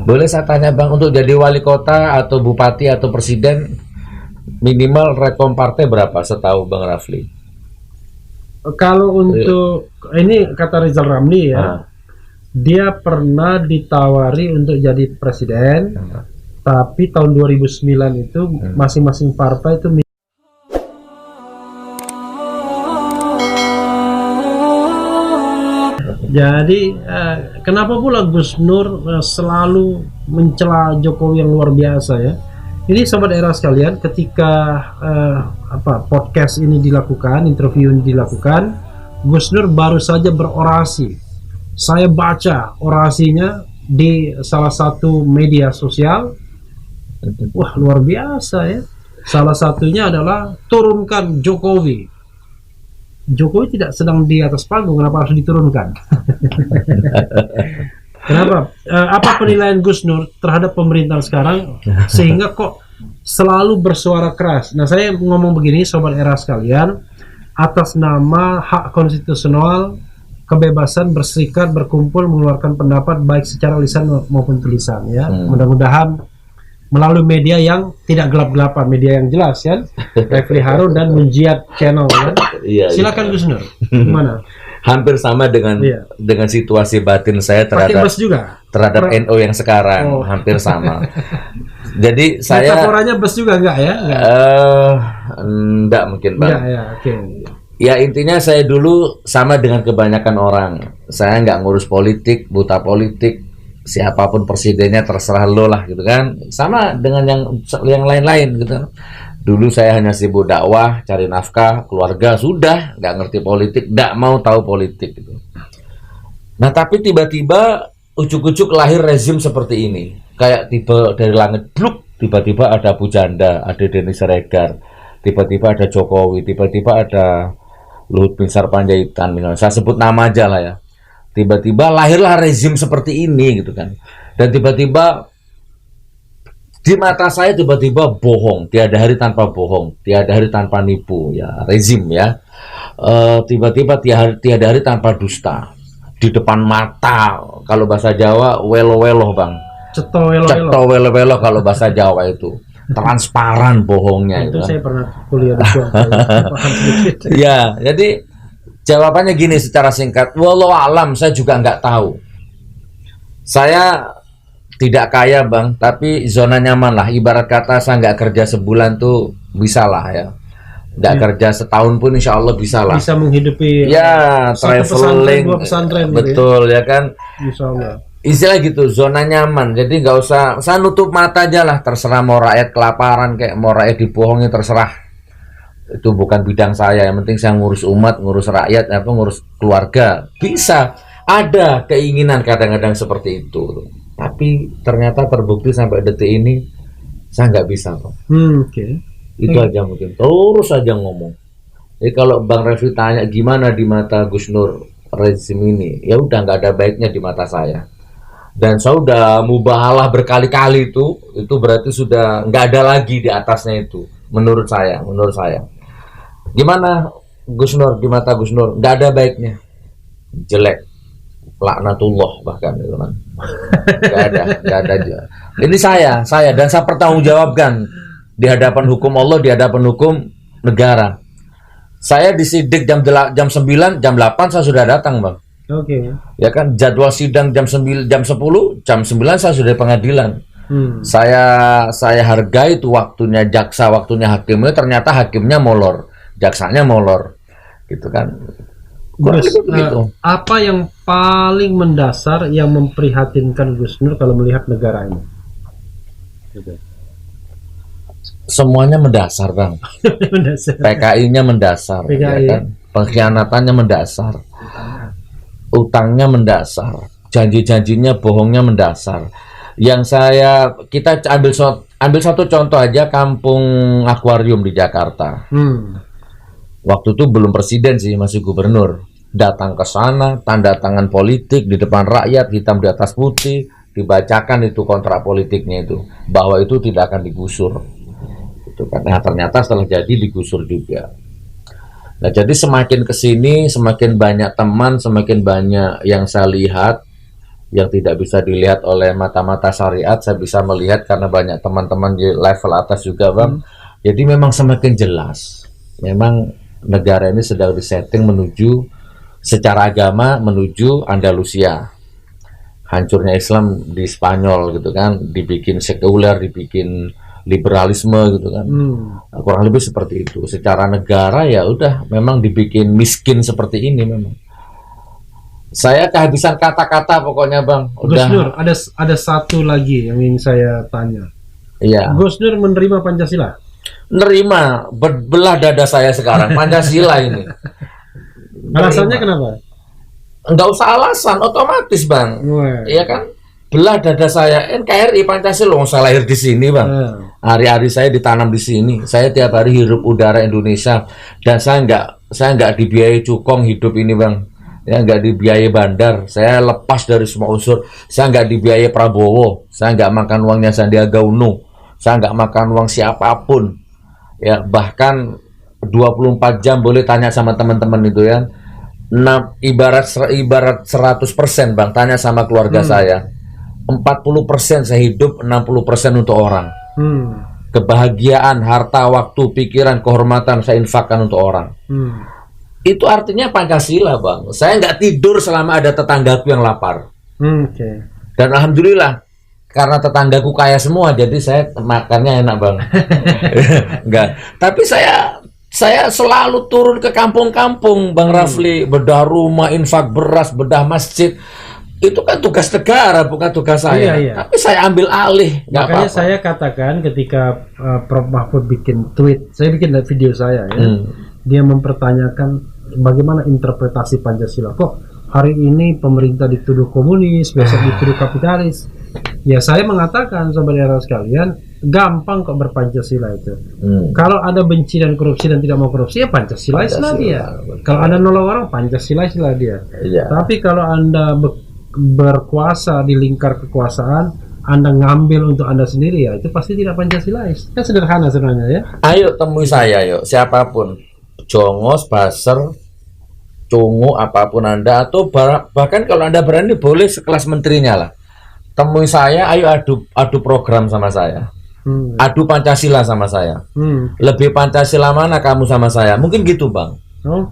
Boleh saya tanya Bang, untuk jadi wali kota atau bupati atau presiden minimal rekom partai berapa setahu Bang Rafli? Kalau untuk ini kata Rizal Ramli ya, dia pernah ditawari untuk jadi presiden, tapi tahun 2009 itu masing-masing partai itu jadi kenapa pula Gus Nur selalu mencela Jokowi yang luar biasa ya. Ini sobat era sekalian, ketika podcast ini dilakukan, interview ini dilakukan, Gus Nur baru saja berorasi. Saya baca orasinya di salah satu media sosial. Wah, luar biasa ya. Salah satunya adalah turunkan Jokowi. Jokowi tidak sedang di atas panggung, kenapa harus diturunkan? Kenapa? Apa penilaian Gus Nur terhadap pemerintahan sekarang sehingga kok selalu bersuara keras? Nah, saya ngomong begini, sobat era sekalian, atas nama hak konstitusional, kebebasan berserikat, berkumpul, mengeluarkan pendapat baik secara lisan maupun tulisan ya. Mudah-mudahan melalui media yang tidak gelap-gelapan, media yang jelas ya. Refli Harun dan Munjiat Channel kan. Silakan Gus Nur. Gimana? Hampir sama dengan situasi batin saya terhadap NU yang sekarang, hampir sama. Jadi saya metaforanya bus juga enggak ya? Enggak mungkin Bang. Ya intinya saya dulu sama dengan kebanyakan orang. Saya nggak ngurus politik, buta politik. Siapapun presidennya terserah lo lah gitu kan. Sama dengan yang lain-lain gitu. Dulu saya hanya sibuk dakwah, cari nafkah, keluarga, sudah nggak ngerti politik, nggak mau tahu politik gitu. Nah tapi tiba-tiba ujuk-ujuk lahir rezim seperti ini, kayak tiba dari langit bluk, tiba-tiba ada Pujanda, ada Denny Siregar, tiba-tiba ada Jokowi, tiba-tiba ada Luhut Binsar Panjaitan, misalnya saya sebut nama aja lah ya. Tiba-tiba lahirlah rezim seperti ini gitu kan, dan tiba-tiba di mata saya tiba-tiba bohong, tiada hari tanpa bohong, tiada hari tanpa nipu ya, rezim ya. Tiba-tiba tiada hari tanpa dusta. Di depan mata, kalau bahasa Jawa welo-welo Bang. Ceto welo-welo kalau bahasa Jawa itu. Transparan bohongnya itu. Saya pernah kuliah di ya, jadi jawabannya gini secara singkat, walau alam saya juga nggak tahu. Saya tidak kaya Bang, tapi zona nyaman lah. Ibarat kata saya nggak kerja sebulan tuh bisa lah ya. Nggak kerja setahun pun insya Allah bisa lah. Bisa menghidupi ya, traveling, pesantren, betul ya kan. Insya Allah. Istilah gitu, zona nyaman. Jadi nggak usah, saya nutup mata aja lah. Terserah mau rakyat kelaparan kayak mau rakyat dibohongi terserah. Itu bukan bidang saya. Yang penting saya ngurus umat, ngurus rakyat, apa ngurus keluarga. Bisa. Ada keinginan kadang-kadang seperti itu. Tapi ternyata terbukti sampai detik ini saya nggak bisa Pak. Itu aja mungkin. Terus aja ngomong. Jadi kalau Bang Refli tanya gimana di mata Gus Nur rezim ini, ya udah nggak ada baiknya di mata saya. Dan saya udah mubahalah berkali-kali itu berarti sudah nggak ada lagi di atasnya itu. Menurut saya. Gimana Gus Nur di mata Gus Nur? Nggak ada baiknya. Jelek. Laknatullah bahkan itu kan. Nggak ada aja. Ini saya dan saya pertanggungjawabkan di hadapan hukum Allah, di hadapan hukum negara. Saya disidik jam 9, jam 8 saya sudah datang Bang. Ya kan, jadwal sidang jam 10, jam 9 saya sudah di pengadilan. Saya hargai itu waktunya jaksa, waktunya hakimnya, ternyata hakimnya molor, jaksanya molor. Gitu kan. Apa yang paling mendasar yang memprihatinkan Gus Nur kalau melihat negara ini? Semuanya mendasar Bang. PKI-nya mendasar, ya kan? Pengkhianatannya mendasar, utangnya mendasar, janji-janjinya bohongnya mendasar. Kita ambil satu contoh aja, kampung akuarium di Jakarta. Waktu itu belum presiden sih, masih gubernur. Datang ke sana, tanda tangan politik di depan rakyat, hitam di atas putih, dibacakan itu kontrak politiknya itu, bahwa itu tidak akan digusur. Itu kan. Nah, ternyata setelah jadi digusur juga. Nah, jadi semakin kesini, semakin banyak teman, semakin banyak yang saya lihat, yang tidak bisa dilihat oleh mata-mata syariat, saya bisa melihat karena banyak teman-teman di level atas juga, Bang. Jadi memang semakin jelas. Memang negara ini sedang disetting menuju secara agama menuju Andalusia. Hancurnya Islam di Spanyol gitu kan, dibikin sekuler, dibikin liberalisme gitu kan. Kurang lebih seperti itu. Secara negara ya udah memang dibikin miskin seperti ini memang. Saya kehabisan kata-kata pokoknya, Bang. Gus Nur, ada satu lagi yang ingin saya tanya. Iya. Gus Nur menerima Pancasila? Nerima, berbelah dada saya sekarang Pancasila ini. Alasannya kenapa? Enggak usah alasan, otomatis, Bang. Wah. Iya kan? Belah dada saya, NKRI Pancasila, saya lahir di sini, Bang. Hari-hari saya ditanam di sini. Saya tiap hari hirup udara Indonesia dan saya nggak dibiayai cukong hidup ini, Bang. Ya, nggak dibiayai bandar, saya lepas dari semua unsur. Saya nggak dibiayai Prabowo, saya nggak makan uangnya Sandiaga Uno, saya nggak makan uang siapapun. Ya, bahkan 24 jam boleh tanya sama teman-teman itu ya. Ibarat 100%, Bang, tanya sama keluarga saya. 40% saya hidup, 60% untuk orang. Kebahagiaan, harta, waktu, pikiran, kehormatan saya infakkan untuk orang. Itu artinya Pancasila, Bang. Saya nggak tidur selama ada tetanggaku yang lapar. Dan alhamdulillah karena tetanggaku kaya semua, jadi saya makannya enak, Bang. Enggak. Tapi saya selalu turun ke kampung-kampung, Bang Rafli, bedah rumah, infak beras, bedah masjid. Itu kan tugas negara, bukan tugas saya. Tapi saya ambil alih. Makanya saya katakan ketika Prof Mahfud bikin tweet, saya bikin video saya ya. Dia mempertanyakan bagaimana interpretasi Pancasila. Kok hari ini pemerintah dituduh komunis, besok dituduh kapitalis? Ya saya mengatakan saudara sekalian, gampang kok berpancasila itu. Kalau ada benci dan korupsi dan tidak mau korupsi, ya Pancasila dia. Kalau Anda nolong orang, Pancasila dia. Tapi kalau Anda berkuasa di lingkar kekuasaan, Anda ngambil untuk Anda sendiri, ya itu pasti tidak Pancasilais. Kan sederhana sebenarnya ya. Ayo temui saya, yuk, siapapun, Jongos, Baser, Cungu, apapun Anda, atau bahkan kalau Anda berani boleh sekelas menterinya lah. Temui saya, ayo adu program sama saya. Adu Pancasila sama saya. Lebih Pancasila mana kamu sama saya? Mungkin gitu, Bang.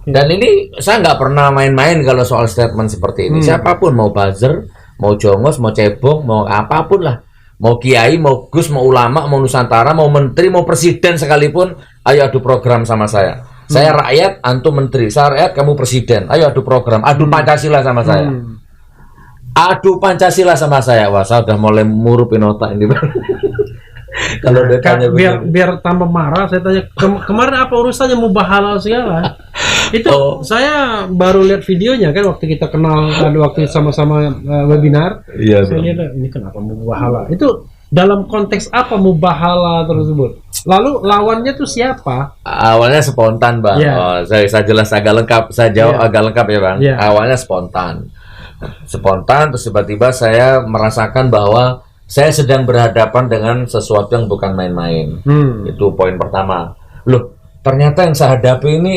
Dan ini saya nggak pernah main-main kalau soal statement seperti ini. Siapapun, mau buzzer, mau Jongos, mau cebong, mau apapun lah, mau kiai, mau gus, mau ulama, mau nusantara, mau menteri, mau presiden sekalipun, ayo adu program sama saya. Saya rakyat, antum menteri. Saya rakyat, kamu presiden. Ayo adu program, adu Pancasila sama saya. Adu Pancasila sama saya. Wah, saya udah mulai murupin otak ini, Bang. Kalau biar tambah marah, saya tanya kemarin apa urusannya mubah halal segala. Itu saya baru lihat videonya kan waktu kita kenal, ada waktu sama-sama webinar. Saya lihat ini kenapa mubah halal. Itu dalam konteks apa mubah halal tersebut? Lalu lawannya tuh siapa? Awalnya spontan, Bang. Saya jelas agak lengkap, saya jawab agak lengkap ya, Bang. Awalnya spontan, terus tiba-tiba saya merasakan bahwa saya sedang berhadapan dengan sesuatu yang bukan main-main. Itu poin pertama. Loh, ternyata yang saya hadapi ini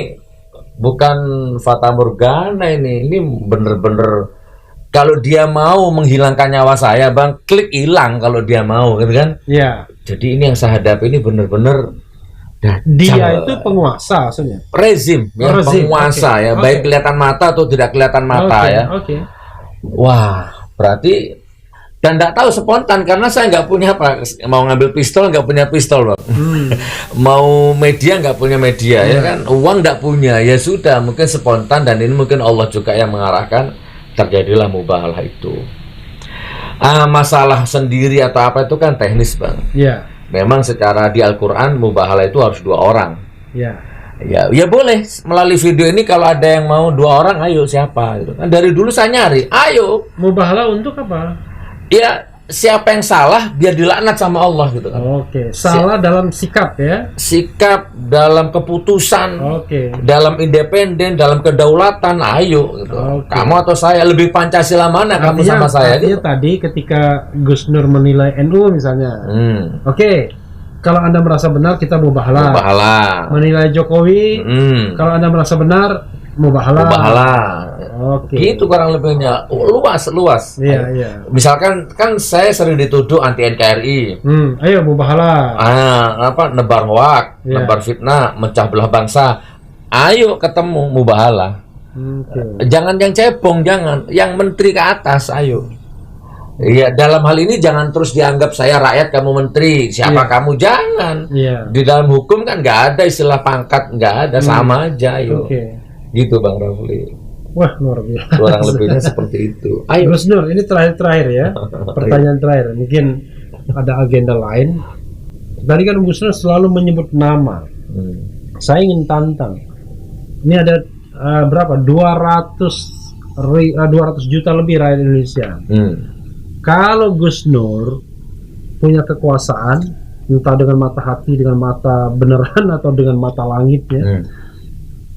bukan fata morgana ini bener-bener, kalau dia mau menghilangkan nyawa saya, Bang, klik hilang kalau dia mau, gitu kan? Jadi ini yang saya hadapi ini bener-bener dia itu penguasa sebenarnya. Rezim, ya, penguasa ya, baik kelihatan mata atau tidak kelihatan mata ya. Wah, berarti dan nggak tahu spontan karena saya nggak punya apa, mau ngambil pistol nggak punya pistol, Bang. Mau media nggak punya media, ya kan, uang nggak punya, ya sudah, mungkin spontan, dan ini mungkin Allah juga yang mengarahkan, terjadilah mubahalah itu. Masalah sendiri atau apa itu kan teknis, Bang. Memang secara di Al-Quran mubahalah itu harus 2 orang. Ya boleh melalui video ini kalau ada yang mau 2 orang, ayo siapa gitu kan. Dari dulu saya nyari, ayo. Mubahalah untuk apa? Ya siapa yang salah biar dilaknat sama Allah gitu kan. Salah dalam sikap ya. Sikap, dalam keputusan, dalam independen, dalam kedaulatan, ayo gitu. Kamu atau saya, lebih Pancasila mana kamu sama saya gitu. Tadi ketika Gus Nur menilai NU misalnya. Kalau Anda merasa benar, kita mubahalah. Menilai Jokowi, kalau Anda merasa benar, Mubahala. Oke. Gitu kurang lebihnya. Luas. Iya. Misalkan kan saya sering dituduh anti NKRI. Ayo mubahala. Nebar hoak, Iya. nebar fitnah, mecah belah bangsa. Ayo ketemu mubahala. Oke. Jangan yang cebong, jangan. Yang menteri ke atas, ayo. Iya, dalam hal ini jangan terus dianggap saya rakyat, kamu menteri, siapa Iya. kamu, jangan. Iya. Di dalam hukum kan nggak ada istilah pangkat, nggak ada, sama aja, ayo. Oke. Gitu Bang Rafli. Wah, luar biasa. Kurang lebihnya seperti itu. Ayo. Gus Nur, ini terakhir ya. Pertanyaan terakhir. Mungkin ada agenda lain. Tadi kan Gus Nur selalu menyebut nama. Saya ingin tantang. Ini ada berapa? 200 juta lebih rakyat Indonesia. Kalau Gus Nur punya kekuasaan, entah dengan mata hati, dengan mata beneran atau dengan mata langit ya,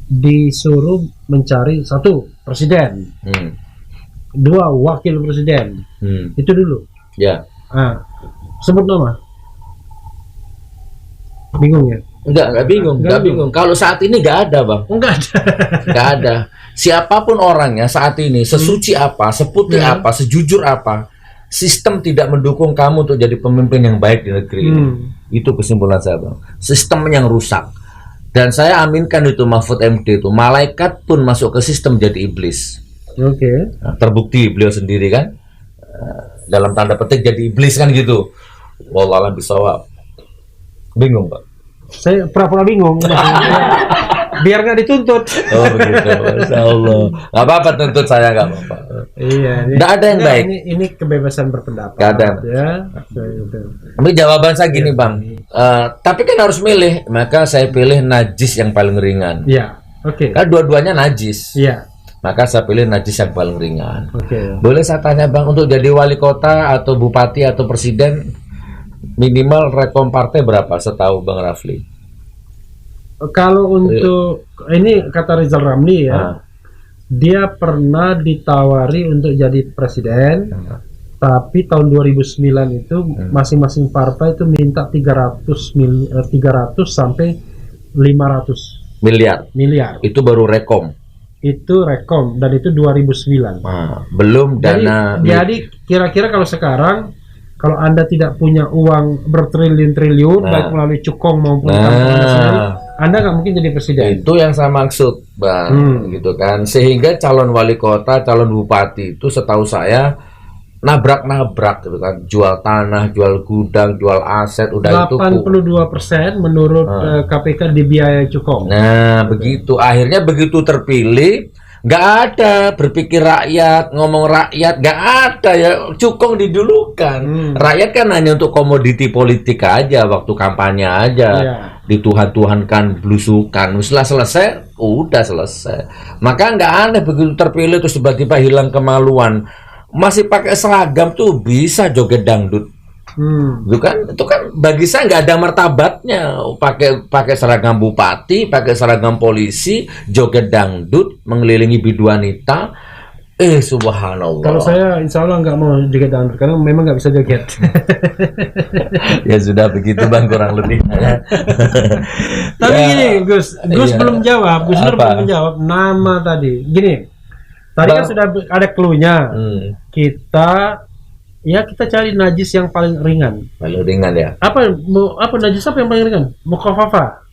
disuruh mencari satu presiden, dua wakil presiden, itu dulu. Ya. Sebut nama. Bingung ya? Enggak bingung. Kalau saat ini nggak ada, Bang. Enggak ada. Nggak ada. Siapapun orangnya saat ini, sesuci apa, seputih apa, sejujur apa, sistem tidak mendukung kamu untuk jadi pemimpin yang baik di negeri ini. Itu kesimpulan saya, Bang. Sistem yang rusak. Dan saya aminkan itu Mahfud MD itu, malaikat pun masuk ke sistem jadi iblis. Oke. Nah, terbukti beliau sendiri kan, dalam tanda petik jadi iblis kan gitu. Wallahualam bisawab. Bingung, Pak. Saya pura-pura bingung. Biar nggak dituntut. Oh begitu, Masya Allah. Nggak apa-apa, tuntut saya nggak apa-apa. Iya. Nggak ada yang baik. Ini kebebasan berpendapat. Nggak ada. Ya. Tapi jawaban saya gini, Bang. Tapi kan harus milih. Maka saya pilih najis yang paling ringan. Iya. Oke. Kan dua-duanya najis. Iya. Maka saya pilih najis yang paling ringan. Oke. Boleh saya tanya, Bang, untuk jadi wali kota atau bupati atau presiden, minimal rekom partai berapa setahu Bang Rafli? Kalau untuk ini kata Rizal Ramli ya, dia pernah ditawari untuk jadi presiden, tapi tahun 2009 itu masing-masing partai itu minta 300 sampai 500 miliar. Itu baru rekom. Itu rekom dan itu 2009. Belum dana. Jadi kira-kira kalau sekarang, kalau Anda tidak punya uang bertriliun-triliun, baik melalui cukong maupun kampung Anda sendiri, Anda nggak mungkin jadi presiden. Itu yang saya maksud, Bang, gitu kan. Sehingga calon wali kota, calon bupati itu setahu saya nabrak-nabrak gitu kan, jual tanah, jual gudang, jual aset, udah 82% menurut KPK dibiayai cukong. Nah, begitu. Akhirnya begitu terpilih, nggak ada berpikir rakyat, ngomong rakyat, nggak ada ya, cukong didulukan. Rakyat kan hanya untuk komoditi politik aja, waktu kampanye aja, dituhan-tuhankan, belusukan. Setelah selesai, udah selesai. Maka nggak aneh begitu terpilih terus tiba-tiba hilang kemaluan. Masih pakai seragam tuh bisa joget dangdut. Itu kan bagi saya nggak ada martabatnya, pakai seragam bupati, pakai seragam polisi, joget dangdut, mengelilingi bidu wanita. Subhanallah. Kalau saya insya Allah nggak mau joget dangdut karena memang nggak bisa joget. Ya sudah begitu, Bang, kurang lebih. Tapi gini, Gus belum jawab. Gus Nur belum menjawab nama tadi. Gini, tadi kan sudah ada clue-nya. Kita cari najis yang paling ringan. Paling ringan ya. Apa najis apa yang paling ringan? Mukhafafa.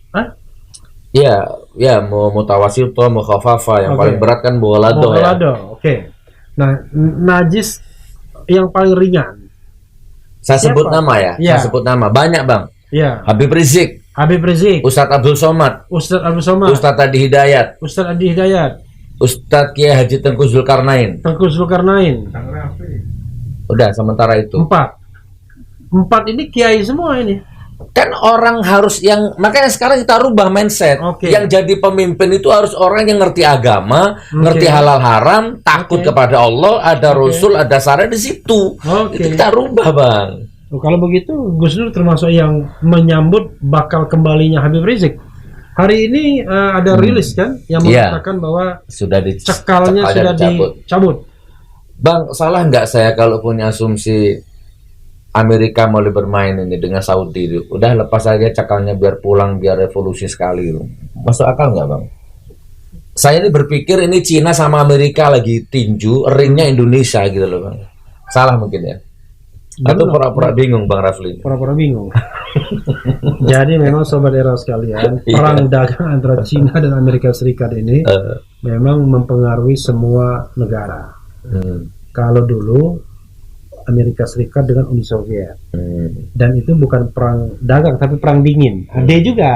Ya, mau mutawasito, mau khafafa, yang paling berat kan bolado ya. Oke. Nah, najis yang paling ringan. Saya sebut nama ya. Saya sebut nama. Banyak, Bang. Iya. Habib Rizik. Ustadz Abdul Somad. Ustadz Adi Hidayat. Ustadz Kiai Haji Tengku Zulkarnain. Udah, sementara itu. 4 ini kiai semua ini. Kan orang harus makanya sekarang kita rubah mindset. Yang jadi pemimpin itu harus orang yang ngerti agama, ngerti halal haram, takut kepada Allah, ada Rasul, ada syariat di situ. Itu kita rubah, Bang. Kalau begitu Gus Nur termasuk yang menyambut bakal kembalinya Habib Rizik. Hari ini ada rilis kan yang mengatakan bahwa sudah cekalnya sudah dicabut. Bang, salah nggak saya kalau punya asumsi Amerika mulai bermain ini dengan Saudi? Udah lepas aja cekalnya biar pulang, biar revolusi sekali. Masuk akal nggak, Bang? Saya ini berpikir ini Cina sama Amerika lagi tinju, ringnya Indonesia gitu loh Bang. Salah mungkin ya. Atau pura-pura bingung Bang Rafli. Pura-pura bingung. Jadi memang sobat era sekalian, perang dagang antara Cina dan Amerika Serikat ini memang mempengaruhi semua negara. Kalau dulu Amerika Serikat dengan Uni Soviet, dan itu bukan perang dagang tapi perang dingin. Ada juga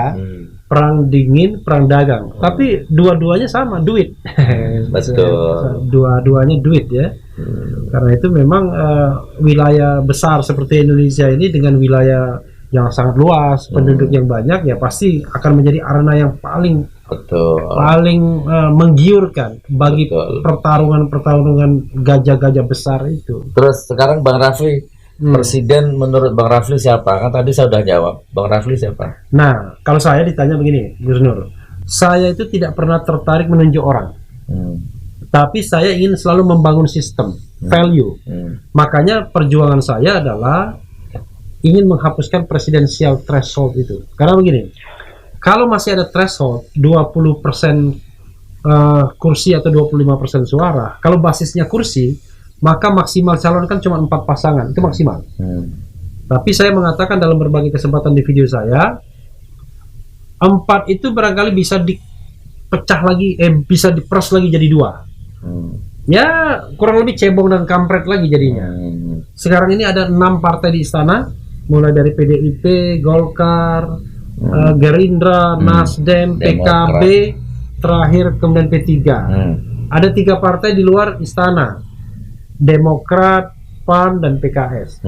perang dingin, perang dagang, tapi dua-duanya sama, duit. Betul. Dua-duanya duit ya. Karena itu memang wilayah besar seperti Indonesia ini dengan wilayah yang sangat luas, penduduk yang banyak, ya pasti akan menjadi arena yang paling menggiurkan bagi pertarungan gajah-gajah besar itu. Terus sekarang Bang Rafli, presiden menurut Bang Rafli siapa? Kan tadi saya sudah jawab. Bang Rafli siapa? Nah, kalau saya ditanya begini, Gus Nur, saya itu tidak pernah tertarik menunjuk orang. Tapi saya ingin selalu membangun sistem, value. Makanya perjuangan saya adalah ingin menghapuskan presidensial threshold itu. Karena begini, kalau masih ada threshold 20% kursi atau 25% suara, kalau basisnya kursi, maka maksimal calon kan cuma 4 pasangan, itu maksimal. Tapi saya mengatakan dalam berbagai kesempatan di video saya, 4 itu barangkali bisa dipecah lagi, bisa diperas lagi jadi 2. Ya kurang lebih cebong dan kampret lagi jadinya. Sekarang ini ada 6 partai di istana, mulai dari PDIP, Golkar, Gerindra, Nasdem, PKB, terakhir kemudian P3. Ada 3 partai di luar istana, Demokrat, PAN, dan PKS.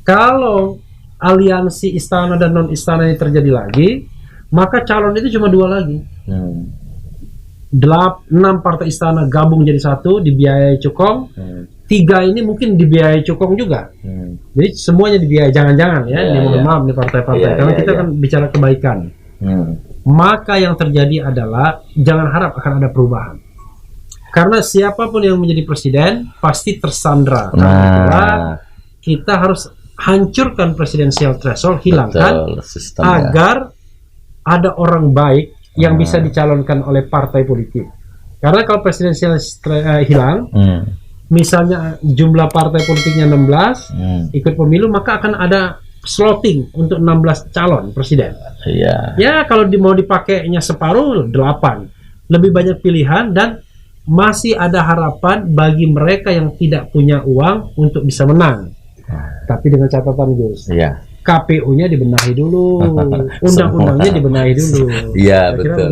Kalau aliansi istana dan non istana ini terjadi lagi, maka calon itu cuma 2 lagi. 6 partai istana gabung jadi 1, dibiayai cukong. 3 ini mungkin dibiayai cukong juga. Jadi semuanya dibiayai, jangan-jangan ya, mohon maaf nih partai-partai, karena kita kan bicara kebaikan. Maka yang terjadi adalah jangan harap akan ada perubahan. Karena siapapun yang menjadi presiden pasti tersandra. Karena kita harus hancurkan presidensial threshold, hilangkan agar ada orang baik yang bisa dicalonkan oleh partai politik. Karena kalau presidensial hilang, misalnya jumlah partai politiknya 16 ikut pemilu, maka akan ada slotting untuk 16 calon presiden. Ya kalau mau dipakainya separuh, 8. Lebih banyak pilihan dan masih ada harapan bagi mereka yang tidak punya uang untuk bisa menang. Tapi dengan catatan Gus, KPU-nya dibenahi dulu, undang-undangnya dibenahi dulu. Iya betul.